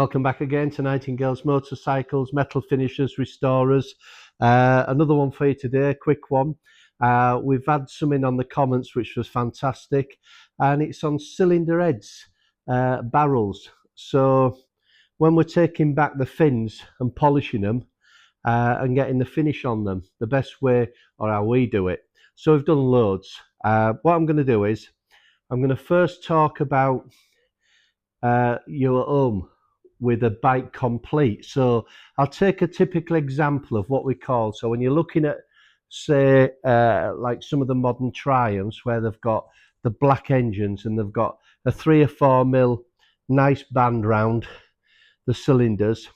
Welcome back again to Nightingale's Motorcycles, Metal Finishers, Restorers. Another one for you today, a quick one. We've had some in on the comments which was fantastic, and it's on cylinder heads, barrels. So when we're taking back the fins and polishing them and getting the finish on them, the best way, or how we do it. So we've done loads. What I'm going to do is I'm going to first talk about you're at home with a bike complete. So I'll take a typical example of what we call, so when you're looking at, say, like some of the modern Triumphs where they've got the black engines and they've got a 3 or 4 mil nice band round the cylinders,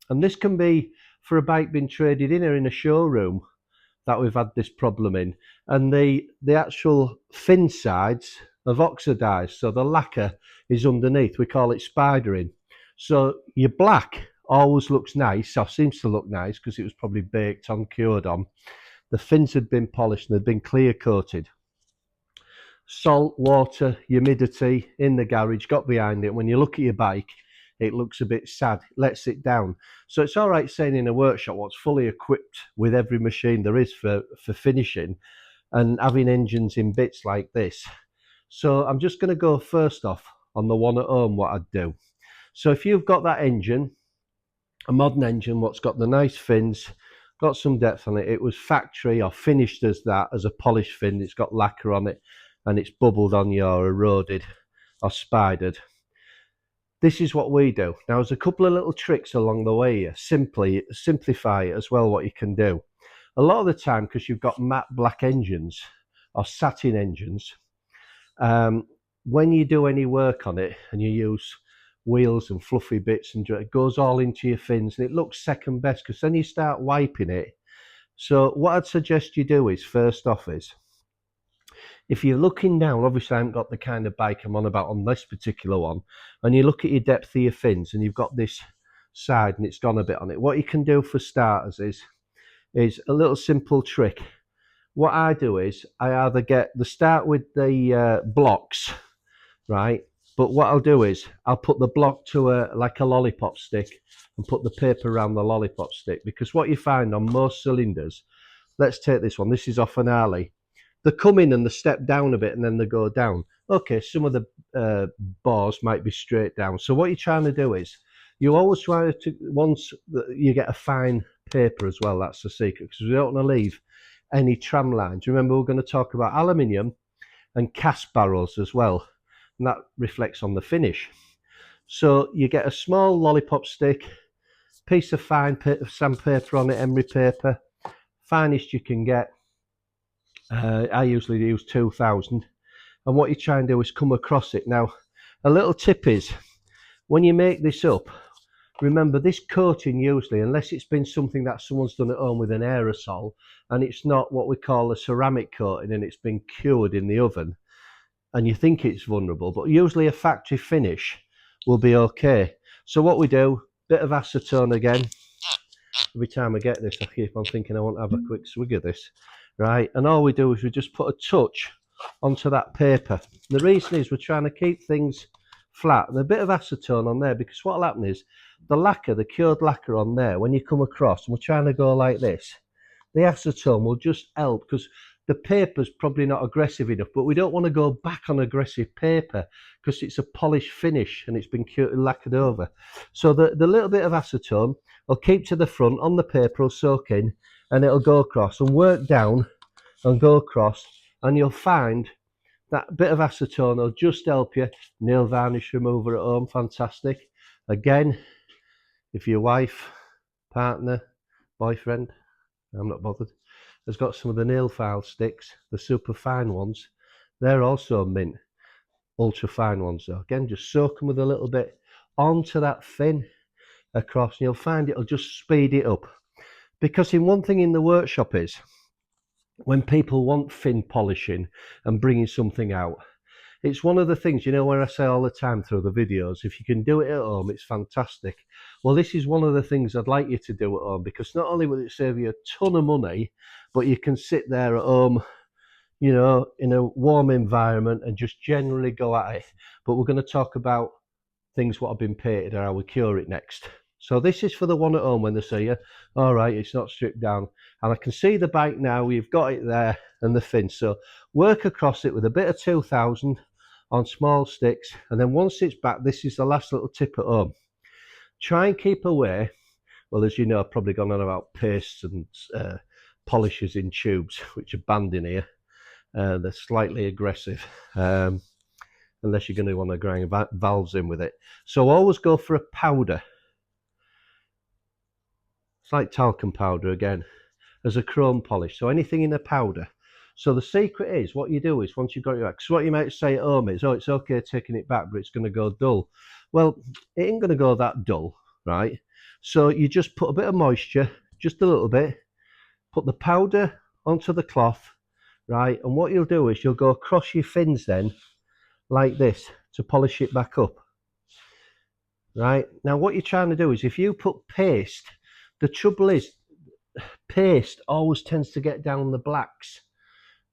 and this can be for a bike being traded in or in a showroom that we've had this problem in, and the actual fin sides have oxidized, so the lacquer is underneath. We call it spidering. So your black always looks nice, or seems to look nice, because it was probably baked on, cured on. The fins had been polished and they'd been clear coated. Salt, water, humidity in the garage got behind it. When you look at your bike, it looks a bit sad, it lets it down. So it's all right saying in a workshop what's fully equipped with every machine there is for finishing, and having engines in bits like this. So I'm just going to go first off on the one at home what I'd do. So if you've got that engine, a modern engine, what's got the nice fins, got some depth on it, it was factory or finished as that, as a polished fin, it's got lacquer on it and it's bubbled on you or eroded or spidered. This is what we do. Now there's a couple of little tricks along the way here. Simplify it as well, what you can do. A lot of the time, because you've got matte black engines or satin engines, when you do any work on it and you use wheels and fluffy bits, and it goes all into your fins and it looks second best, because then you start wiping it. So what I'd suggest you do is, first off, is if you're looking down, obviously I haven't got the kind of bike I'm on about on this particular one, and you look at your depth of your fins and you've got this side and it's gone a bit on it, what you can do for starters is a little simple trick. What I do is I either start with the blocks, right? But what I'll do is I'll put the block to like a lollipop stick and put the paper around the lollipop stick, because what you find on most cylinders, let's take this one, this is off an Harley, they come in and they step down a bit and then they go down. Okay, some of the bars might be straight down. So what you're trying to do is you always try to, once you get a fine paper as well, that's the secret, because we don't want to leave any tram lines. Remember, we're going to talk about aluminium and cast barrels as well, and that reflects on the finish. So you get a small lollipop stick, piece of fine sandpaper on it, emery paper, finest you can get. I usually use 2000, and what you try and do is come across it. Now a little tip is, when you make this up, remember this coating usually, unless it's been something that someone's done at home with an aerosol and it's not what we call a ceramic coating and it's been cured in the oven, and you think it's vulnerable, but usually a factory finish will be okay. So what we do, bit of acetone again. Every time I get this I keep on thinking I want to have a quick swig of this, right? And all we do is we just put a touch onto that paper. The reason is we're trying to keep things flat, and a bit of acetone on there, because what will happen is the lacquer, the cured lacquer on there, when you come across and we're trying to go like this, the acetone will just help, because the paper's probably not aggressive enough, but we don't want to go back on aggressive paper because it's a polished finish and it's been cured, lacquered over. So the little bit of acetone will keep to the front on the paper, will soak in, and it'll go across and work down and go across, and you'll find that bit of acetone will just help you. Nail varnish remover at home, fantastic. Again, if your wife, partner, boyfriend, I'm not bothered, has got some of the nail file sticks, the super fine ones, they're also mint, ultra fine ones. So again, just soak them with a little bit onto that fin across, and you'll find it'll just speed it up. Because in one thing in the workshop is, when people want fin polishing and bringing something out, it's one of the things, you know, where I say all the time through the videos, if you can do it at home, it's fantastic. Well, this is one of the things I'd like you to do at home, because not only will it save you a ton of money, but you can sit there at home, you know, in a warm environment and just generally go at it. But we're going to talk about things what have been painted or how we cure it next. So this is for the one at home when they say, yeah, all right, it's not stripped down. And I can see the bike now, you've got it there and the fin. So work across it with a bit of 2000 on small sticks. And then once it's back, this is the last little tip at home. Try and keep away. Well, as you know, I've probably gone on about pastes and polishers in tubes, which are banned in here. They're slightly aggressive. Unless you're going to want to grind valves in with it. So always go for a powder. It's like talcum powder again, as a chrome polish. So anything in a powder. So the secret is, what you do is, once you've got your axe, what you might say at home is, oh, it's okay taking it back, but it's going to go dull. Well, it ain't going to go that dull, right? So you just put a bit of moisture, just a little bit, put the powder onto the cloth, right? And what you'll do is you'll go across your fins then, like this, to polish it back up. Right, now what you're trying to do is, if you put paste, the trouble is paste always tends to get down the blacks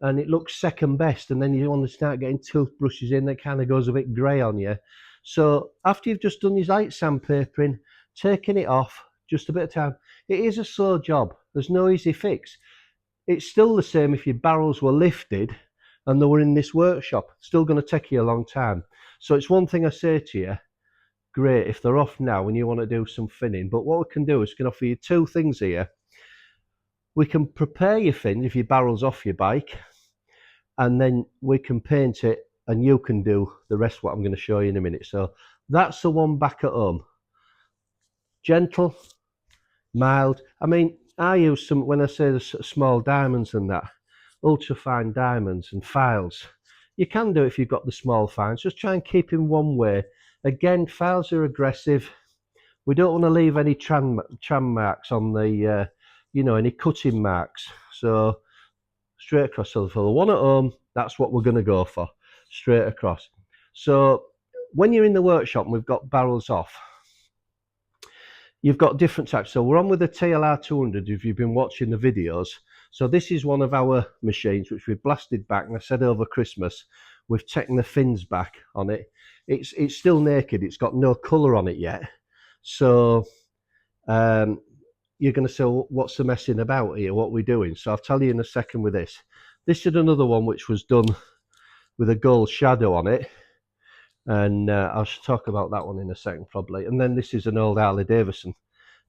and it looks second best, and then you want to start getting toothbrushes in that kind of goes a bit grey on you. So after you've just done your light sandpapering, taking it off, just a bit of time, it is a slow job, there's no easy fix. It's still the same if your barrels were lifted and they were in this workshop, still going to take you a long time. So it's one thing I say to you, great if they're off now and you want to do some finning, but what we can do is we can offer you two things here. We can prepare your fin if your barrel's off your bike, and then we can paint it and you can do the rest, what I'm going to show you in a minute. So that's the one back at home. Gentle, mild. I mean, I use some, when I say the small diamonds and that, ultra fine diamonds and files. You can do it if you've got the small fines, just try and keep in one way. Again, files are aggressive. We don't want to leave any tram marks on the, any cutting marks. So straight across. So for the one at home, that's what we're going to go for, straight across. So when you're in the workshop and we've got barrels off, you've got different types. So we're on with the TLR 200 if you've been watching the videos. So this is one of our machines which we've blasted back, and I said over Christmas we've taken the fins back on it. It's still naked, it's got no colour on it yet. So you're going to say, well, what's the messing about here, what are we doing? So I'll tell you in a second with this. This is another one which was done with a gold shadow on it, and I'll talk about that one in a second probably. And then this is an old Harley Davidson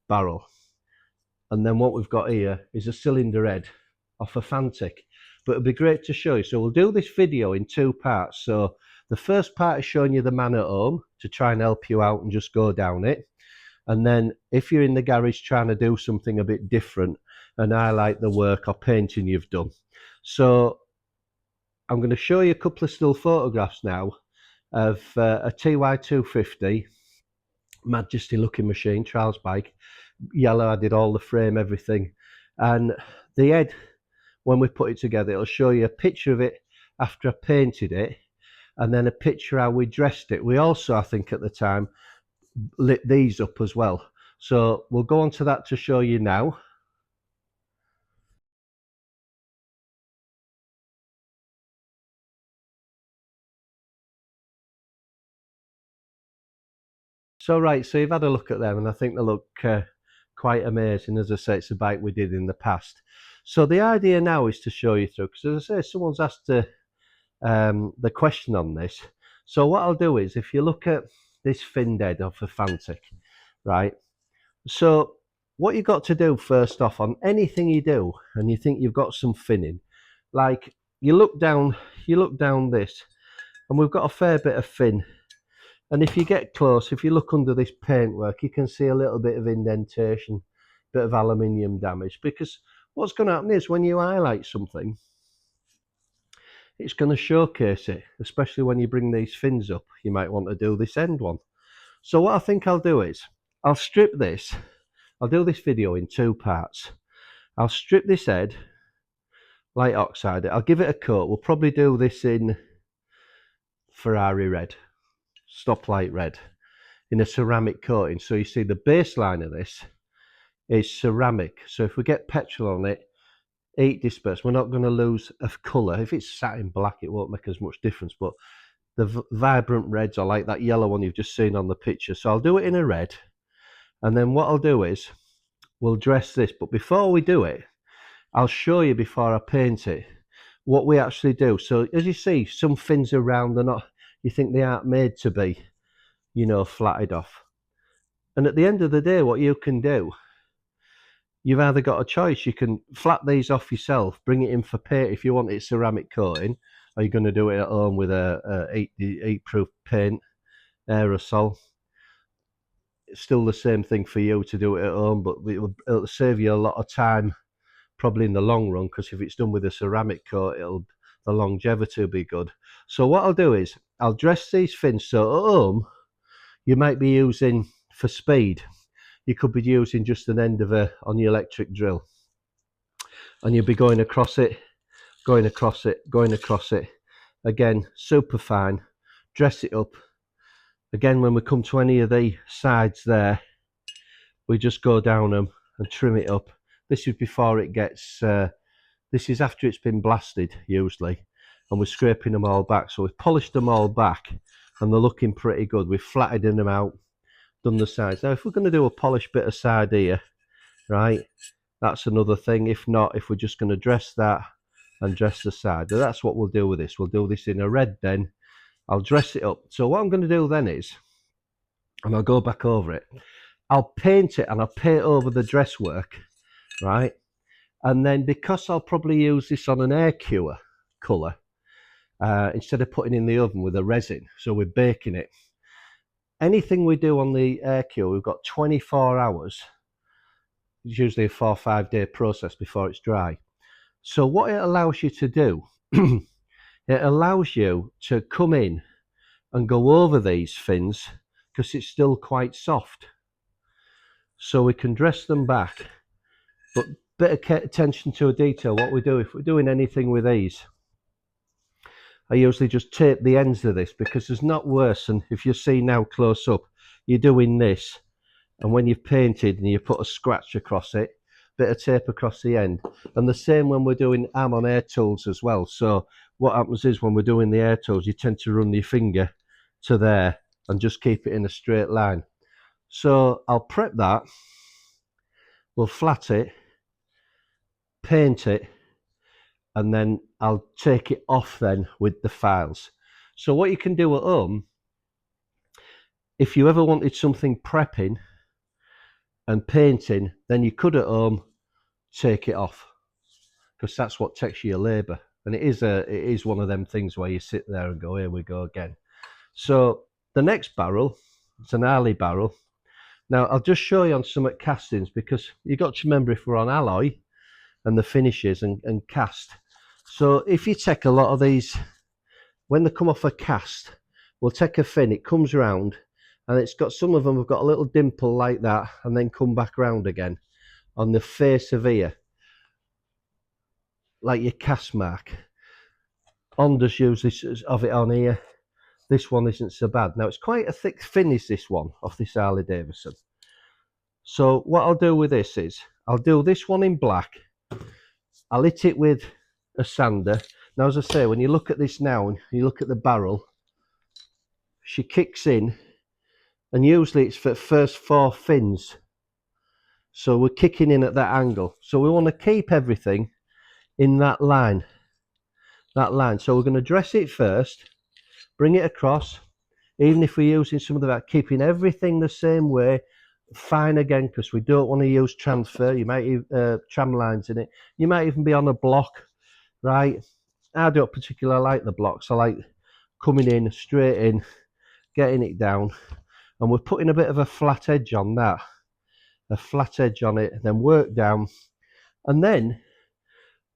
barrel. And then what we've got here is a cylinder head off a Fantic. But it'd be great to show you. So we'll do this video in two parts. So the first part is showing you the man at home to try and help you out and just go down it. And then if you're in the garage trying to do something a bit different and highlight the work or painting you've done. So I'm going to show you a couple of still photographs now of a TY250 Majesty looking machine, trials bike, yellow. I did all the frame, everything, and the head, when we put it together, it'll show you a picture of it after I painted it, and then a picture how we dressed it. We also, I think at the time, lit these up as well. So we'll go on to that to show you now. So right, so you've had a look at them, and I think they look quite amazing. As I say, it's a bike we did in the past. So the idea now is to show you through, because as I say, someone's asked the question on this. So what I'll do is, if you look at this finned head of a Fantic, right? So what you've got to do first off on anything you do, and you think you've got some finning, like you look down this, and we've got a fair bit of fin. And if you get close, if you look under this paintwork, you can see a little bit of indentation, bit of aluminium damage, because what's going to happen is when you highlight something, it's going to showcase it, especially when you bring these fins up. You might want to do this end one. So what I think I'll do is, I'll strip this, I'll do this video in two parts. I'll strip this head, light oxide it, I'll give it a coat. We'll probably do this in Ferrari red, stoplight red, in a ceramic coating. So you see the baseline of this is ceramic. So if we get petrol on it, heat disperse, we're not going to lose a colour. If it's satin black, it won't make as much difference, but the vibrant reds, or like that yellow one you've just seen on the picture. So I'll do it in a red, and then what I'll do is we'll dress this. But before we do it, I'll show you before I paint it what we actually do. So as you see, some fins are round, they're not, you think they aren't made to be, you know, flatted off. And at the end of the day, what you can do, you've either got a choice. You can flat these off yourself, bring it in for paint if you want it ceramic coating, or you're going to do it at home with a heat proof paint, aerosol. It's still the same thing for you to do it at home, but it'll save you a lot of time probably in the long run, because if it's done with a ceramic coat, the longevity will be good. So what I'll do is I'll dress these fins. So at home you might be using, for speed, you could be using just an end of on your electric drill, and you'll be going across it, going across it, going across it. Again, super fine. Dress it up. Again, when we come to any of the sides there, we just go down them and trim it up. This is before it gets, this is after it's been blasted usually, and we're scraping them all back. So we've polished them all back and they're looking pretty good. We've flattened them out, done the sides. Now if we're going to do a polished bit of side here, right, that's another thing. If not, if we're just going to dress that and dress the side, that's what we'll do with this. We'll do this in a red then. I'll dress it up. So what I'm going to do then is, and I'll go back over it, I'll paint it, and I'll paint over the dress work, right? And then because I'll probably use this on an air cure colour, instead of putting in the oven with a resin, so we're baking it. Anything we do on the air cure, we've got 24 hours. It's usually a 4 or 5 day process before it's dry. So what it allows you to do, it allows you to come in and go over these fins because it's still quite soft. So we can dress them back, but bit of attention to a detail. What we do if we're doing anything with these, I usually just tape the ends of this, because there's not worse than if you see now close up, you're doing this, and when you've painted and you put a scratch across it, bit of tape across the end. And the same when we're doing arm on air tools as well. So what happens is when we're doing the air tools, you tend to run your finger to there and just keep it in a straight line. So I'll prep that, we'll flat it, paint it, and then I'll take it off then with the files. So what you can do at home, if you ever wanted something prepping and painting, then you could at home take it off, because that's what takes your labour. And it is one of them things where you sit there and go, here we go again. So the next barrel, it's an Harley barrel. Now I'll just show you on some castings, because you've got to remember if we're on alloy and the finishes and cast. So if you take a lot of these, when they come off a cast, we'll take a fin, it comes round, and it's got, some of them have got a little dimple like that, and then come back round again on the face of here, like your cast mark. Honda's use this of it on here. This one isn't so bad. Now it's quite a thick finish, this one, off this Harley Davidson. So what I'll do with this is, I'll do this one in black. I'll hit it with a sander. Now as I say, when you look at this now and you look at the barrel, she kicks in, and usually it's for the first 4 fins. So we're kicking in at that angle. So we want to keep everything in that line. So we're going to dress it first, bring it across, even if we're using some of that, keeping everything the same way, fine again, because we don't want to use transfer. You might tram lines in it. You might even be on a block, right? I don't particularly like the blocks. I like coming in, straight in, getting it down, and we're putting a bit of a flat edge on that, a flat edge on it, then work down, and then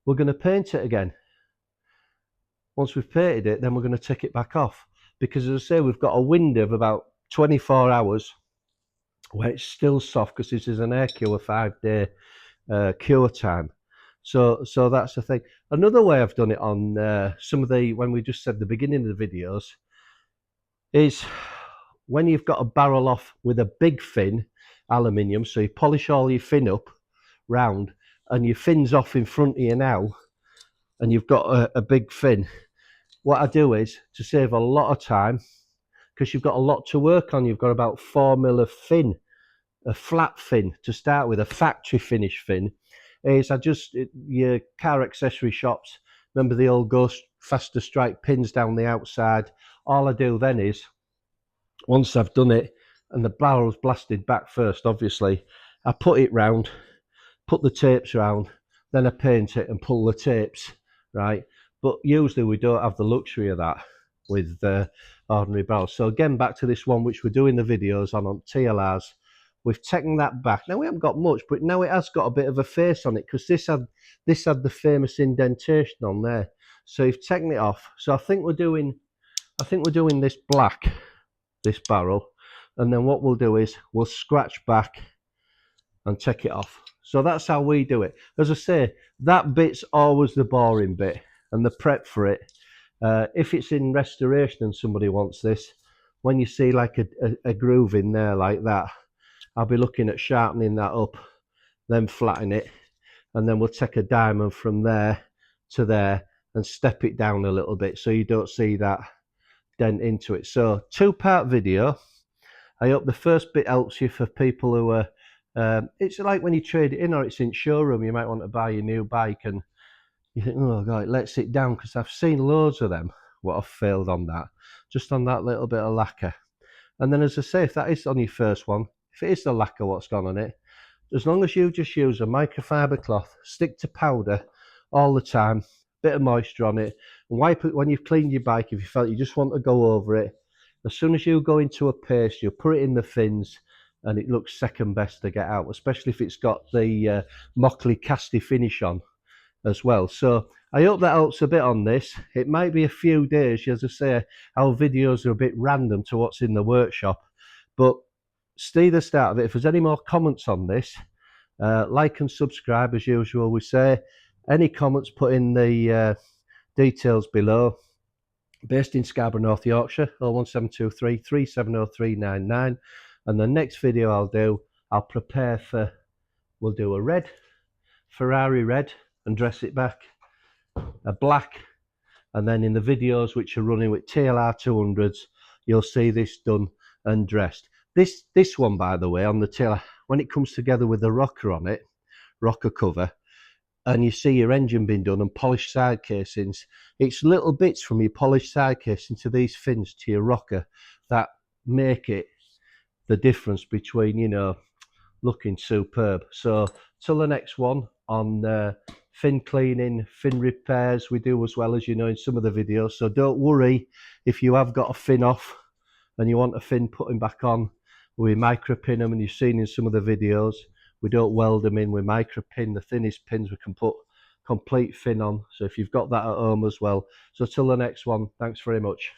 we're going to paint it again. Once we've painted it, then we're going to take it back off, because as I say, we've got a window of about 24 hours where it's still soft, because this is an air cure 5-day cure time. So that's the thing. Another way I've done it on some of the, when we just said the beginning of the videos, is when you've got a barrel off with a big fin, aluminium, so you polish all your fin up round, and your fin's off in front of you now, and you've got a big fin. what I do is, to save a lot of time, because you've got a lot to work on, you've got about 4mm of fin, a flat fin to start with, a factory finish fin, is your car accessory shops, remember the old Ghost faster strike pins down the outside? All I do then is, once I've done it, and the barrel's blasted back first, obviously, I put it round, put the tapes round, then I paint it and pull the tapes, right? But usually we don't have the luxury of that with ordinary barrels. So again, back to this one which we're doing the videos on TLRs, we've taken that back. Now we haven't got much, but now it has got a bit of a face on it, because this had the famous indentation on there. So you've taken it off. So I think we're doing this black, this barrel, and then what we'll do is we'll scratch back and take it off. So that's how we do it. As I say, that bit's always the boring bit, and the prep for it. If it's in restoration and somebody wants this, when you see like a groove in there like that, I'll be looking at sharpening that up, then flatten it, and then we'll take a diamond from there to there and step it down a little bit so you don't see that dent into it. So 2-part video. I hope the first bit helps you for people who are it's like when you trade it in or it's in showroom, you might want to buy a new bike and you think, oh god, let's sit down, because I've seen loads of them what have failed on that, just on that little bit of lacquer. And then, as I say, if that is on your first one, if it is the lacquer what's gone on it, as long as you just use a microfiber cloth, stick to powder all the time, bit of moisture on it, and wipe it when you've cleaned your bike. If you felt you just want to go over it, as soon as you go into a paste, you put it in the fins, and it looks second best to get out, especially if it's got the Mockley casty finish on as well. So I hope that helps a bit on this. It might be a few days, as I say, our videos are a bit random to what's in the workshop, but stay the start of it. If there's any more comments on this, like and subscribe as usual. We say any comments, put in the details below. Based in Scarborough, North Yorkshire, 01723 370399. And the next video I'll prepare for, we'll do a red, Ferrari red, and dress it back, a black, and then in the videos which are running with TLR 200s, you'll see this done and dressed. This one, by the way, on the TLR, when it comes together with the rocker on it, rocker cover, and you see your engine being done and polished side casings, it's little bits from your polished side casing to these fins to your rocker that make it the difference between, you know, looking superb. So till the next one on fin cleaning, fin repairs, we do as well, as you know, in some of the videos. So don't worry if you have got a fin off and you want a fin putting back on. We micro pin them, and you've seen in some of the videos, we don't weld them in, we micro pin the thinnest pins we can put complete fin on. So if you've got that at home as well. So till the next one, thanks very much.